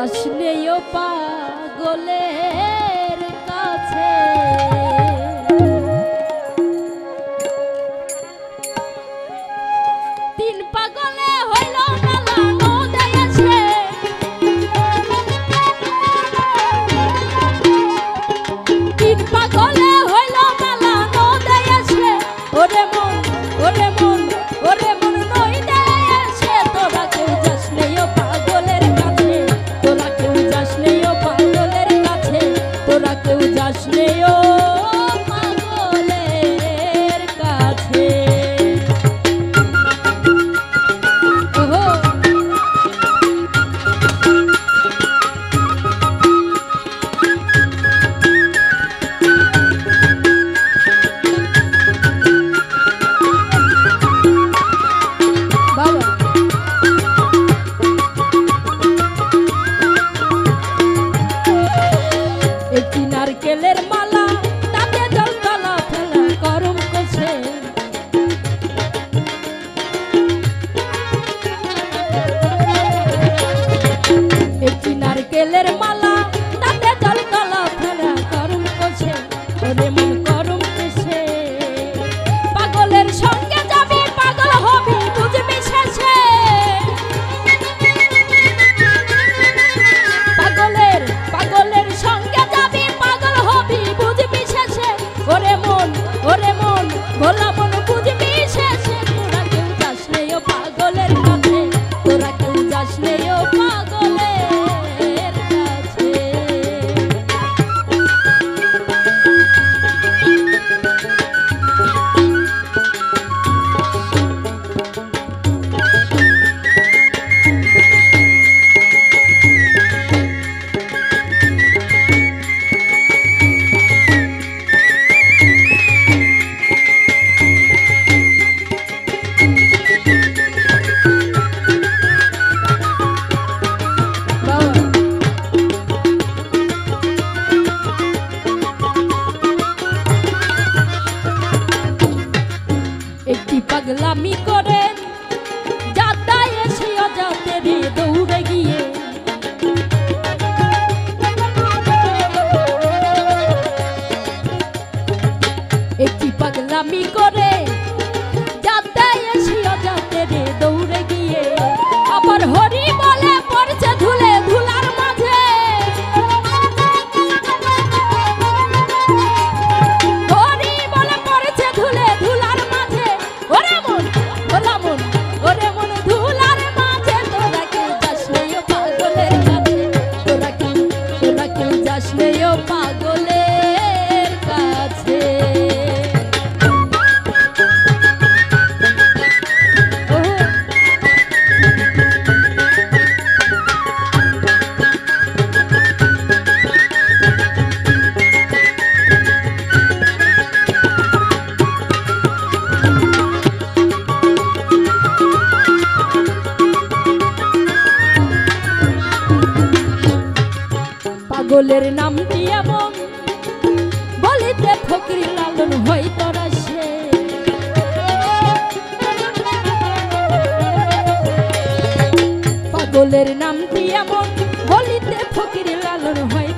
যাসনে ও পাগলের কাছে তিন পাগলে হইল মেলানো দেয়াছে তিন পাগলে হইল মেলানো দেয়াছে ওরে মন ওরে মন ওরে মন নই দেয়াছে তোরা কেউ যাসনে ও পাগলের কাছে তোরা কেউ যাসনে ও পাগলের কাছে তোরা কেউ যাসনে ও পাগলের কাছে নারকেলের মালা তাতে জলতলা ফেলা গরম করছে একটি নারকেলের মালা তাতে জলতলা ফেলা গরম করছে ওরে মন গরম করছে পাগলের সঙ্গে যাবি পাগল হবি বুঝবি শেষে পাগলের সঙ্গে যাবি ওরে মন ভোলা মন বুঝবি শেষে তোরা কেউ যাসনে ও পাগলের কাছে তোরা কেউ যাসনে ও পাগলের কাছে একটি পাগলামি করে যাতায় এসে অজাতে রে দৌড়ে গিয়ে একটি পাগলামি করে যাতায় এসে অজাতে রে দৌড়ে গিয়ে আবার হরি বলে পড়ছে ধুলে ধুলার মাঝে হরি বলে পড়ছে ধুলে ধুলার মাঝে ওরে মন ভোলা মন ওরে মন ধুলার মাঝে তোরা কেউ যাসনে ও পাগলের কাছে তোরা কেউ যাসনে ও পাগলের কাছে পাগলের নামটি এমন বলিতে ফকির লালন হয় তোরা সে পাগলের নামটি এমন বলিতে ফকির লালন হয়